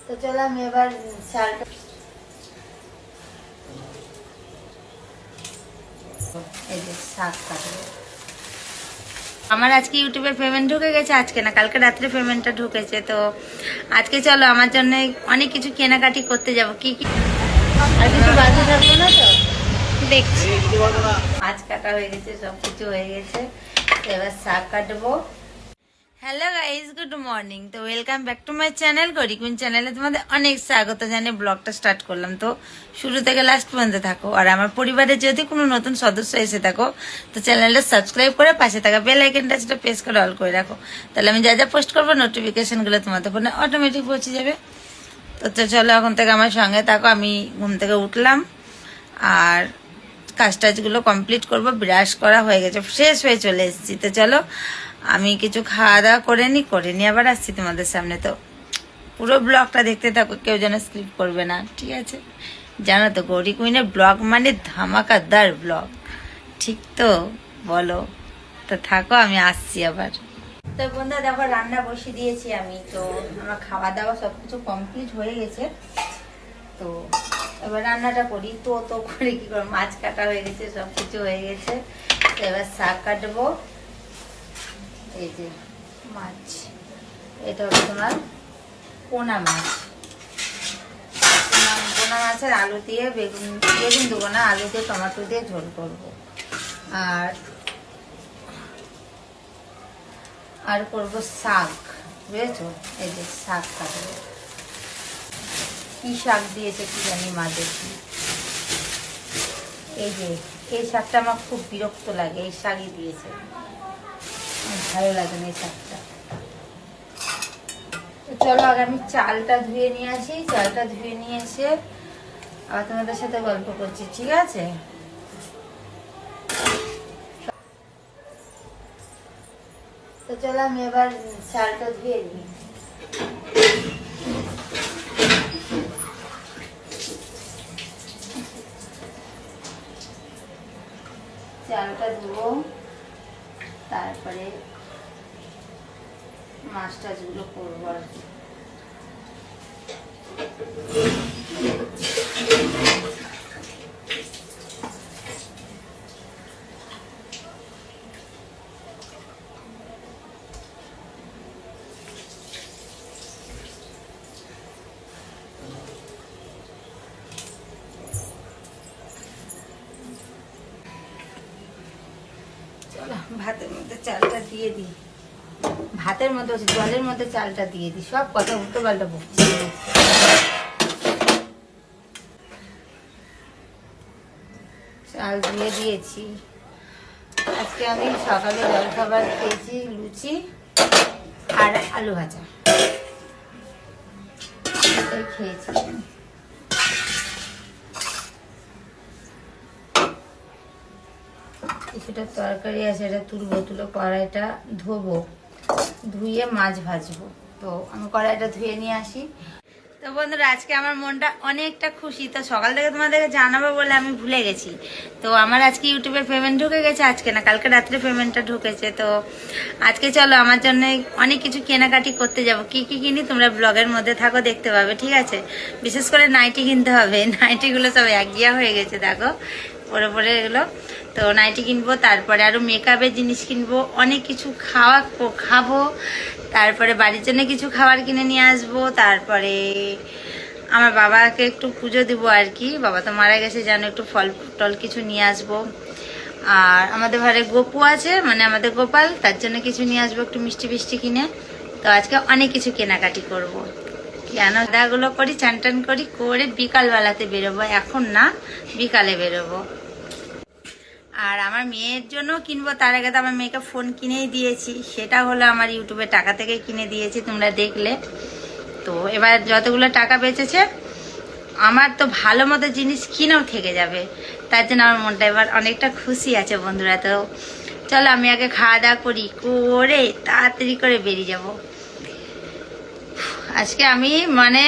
তো চলো আমি এবার চালটা এই যে শাক কাটবো। আমার আজকে ইউটিউবের পেমেন্ট ঢুকে গেছে, আজকে না কালকে রাত্রে পেমেন্টটা ঢুকেছে। তো আজকে চলো আমার জন্য অনেক কিছু কেনাকাটি করতে যাব। কি কি আর কিছু বাকি থাকবো না তো দেখছি। মাছ কাটা হয়ে গেছে, সবকিছু হয়ে গেছে, এবার শাক কাটবো। Hello guys, good morning. তো welcome back to my channel গরিকুন চ্যানেলে তোমাদের অনেক স্বাগত জানিয়ে ব্লগটা স্টার্ট করলাম। তো শুরু থেকে লাস্ট পর্যন্ত থাকো, আর আমার পরিবারে যদি কোনো নতুন সদস্য এসে থাকো তো চ্যানেলটা সাবস্ক্রাইব করে পাশে থাকা বেল আইকনটা সেটা প্রেস করে অল করে রাখো, তাহলে আমি যা যা পোস্ট করবো নোটিফিকেশনগুলো তোমাদের ফোনে অটোমেটিক পৌঁছে যাবে। তো চলো এখন থেকে আমার সঙ্গে থাকো। আমি ঘুম থেকে উঠলাম আর কাজ টাজগুলো কমপ্লিট করবো। ব্রাশ করা হয়ে গেছে, ফ্রেশ হয়ে চলে এসেছি। তো চলো আমি কিছু খাওয়া দাওয়া করে নি আবার আসছি তোমাদের সামনে। তো পুরো ব্লগটা দেখতে থাকো, কেউ যেন স্কিপ করবে না, ঠিক আছে? জানো তো গৌরী কুইনের ব্লগ মানে ধামাকাদার ব্লগ, ঠিক তো বলো? তো থাকো, আমি আসছি আবার। তো বন্ধুরা দেখো রান্না বসিয়ে দিয়েছি আমি। তো আমার খাওয়া দাওয়া সবকিছু কমপ্লিট হয়ে গেছে। তো এবার রান্নাটা করি। তো করে কি করবো, মাছ কাটা হয়ে গেছে, সবকিছু হয়ে গেছে। তো এবার শাক কাটবো। এই যে মাছ, এটা হলো তোমার পোনা মাছ। পোনা মাছের আলু দিয়ে বেগুন দেবো না, আলু দিয়ে টমেটো দিয়ে ঝোল করবো। আর করবো শাক, বুঝেছো? এই যে শাক কাটবো। কি শাক দিয়েছে কি জানি মা, দেখি। এই যে এই শাকটা আমার খুব বিরক্ত লাগে, এই শাকই দিয়েছে, ভালো লাগে না এই শাকটা। চলো আগে আমি চালটা ধুয়ে নিয়ে আসি। চালটা ধুয়ে নিয়ে এসে আবার তোমাদের সাথে গল্প করছি, ঠিক আছে? তো চলো আমি এবার চালটা ধুয়ে নিই। চালটা ধুবো, তারপরে মাছ টাছগুলো করবো আর কি। ভাতের মধ্যে চালটা দিয়ে দিই, ভাতের মধ্যে জলের মধ্যে চালটা দিয়ে দিই। সব কথা উল্টো পাল্টা বকছি। চাল ধুয়ে দিয়েছি। আজকে আমি সকালে জলখাবার খেয়েছি লুচি আর আলু ভাজা, এটাই খেয়েছি। কিছুটা তরকারি আছে, এটা তুলে কড়াইটা ধোবো, ধুয়ে মাছ ভাজবো। তো আমি কড়াইটা ধুয়ে নিয়ে আসি। তো বন্ধুরা আজকে আমার মনটা অনেকটা খুশি। তো সকাল থেকে তোমাদেরকে জানাবো বলে আমি ভুলে গেছি। তো আমার আজকে ইউটিউবের পেমেন্ট ঢুকে গেছে, আজকে না কালকে রাত্রে পেমেন্টটা ঢুকেছে। তো আজকে চলো আমার জন্য অনেক কিছু কেনাকাটি করতে যাব। কি কি কিনি তোমরা ব্লগের মধ্যে থাকো, দেখতে পাবে, ঠিক আছে? বিশেষ করে নাইটি কিনতে হবে, নাইটিগুলো সব একগিয়া হয়ে গেছে, দেখো পরে এগুলো। তো নাইটি কিনবো, তারপরে আরো মেকআপের জিনিস কিনবো, অনেক কিছু খাবো। তারপরে বাড়ির জন্য কিছু খাবার কিনে নিয়ে আসবো। তারপরে আমার বাবাকে একটু পুজো দিব আর কি, বাবা তো মারা গেছে জানো, একটু ফল টল কিছু নিয়ে আসবো। আর আমাদের ঘরে গপু আছে, মানে আমাদের গোপাল, তার জন্য কিছু নিয়ে আসবো, একটু মিষ্টি ফিষ্টি কিনে। তো আজকে অনেক কিছু কেনাকাটি করবো। কেন দাগুলো করি, চান টান করি করে বিকালবেলাতে বেরোবো, এখন না বিকালে বেরোবো। আর আমার মেয়ের জন্য কিনবো, তার আগে তো আমার মেয়েকে ফোন কিনেই দিয়েছি, সেটা হলো আমার ইউটিউবের টাকা থেকে কিনে দিয়েছি, তোমরা দেখলে। তো এবার যতগুলো টাকা বেঁচেছে আমার তো ভালো মতো জিনিস কিনেও থেকে যাবে, তার জন্য আমার মনটা এবার অনেকটা খুশি আছে বন্ধুরা। তো চলো আমি আগে খাওয়া দাওয়া করি, করে তাড়াতাড়ি করে বেরিয়ে যাব। আজকে আমি মানে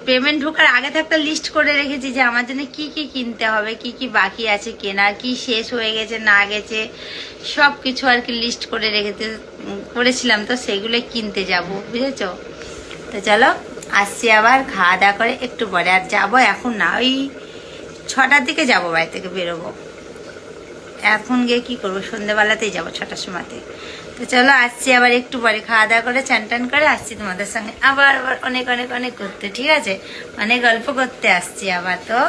পেমেন্ট ঢোকার আগে থেকে একটা লিস্ট করে রেখেছি যে আমার জন্য কি কি কিনতে হবে, কি কি বাকি আছে কেনার, কি শেষ হয়ে গেছে না গেছে, সব কিছু আর কি লিস্ট করে করেছিলাম। তো সেগুলো কিনতে যাব, বুঝেছো? তো চলো আসছি আবার খাওয়া দাওয়া করে একটু পরে। আর যাবো এখন না, ওই 6টার দিকে যাবো, বাড়ি থেকে বেরোবো। এখন গিয়ে কি করবো, সন্ধ্যেবেলাতেই যাবো 6টার সময়তে। তো চলো আসছি আবার একটু পরে, খাওয়া দাওয়া করে চান টান করে আসছি তোমাদের সঙ্গে আবার আবার অনেক অনেক অনেক করতে, ঠিক আছে? অনেক গল্প করতে আসছি আবার। তো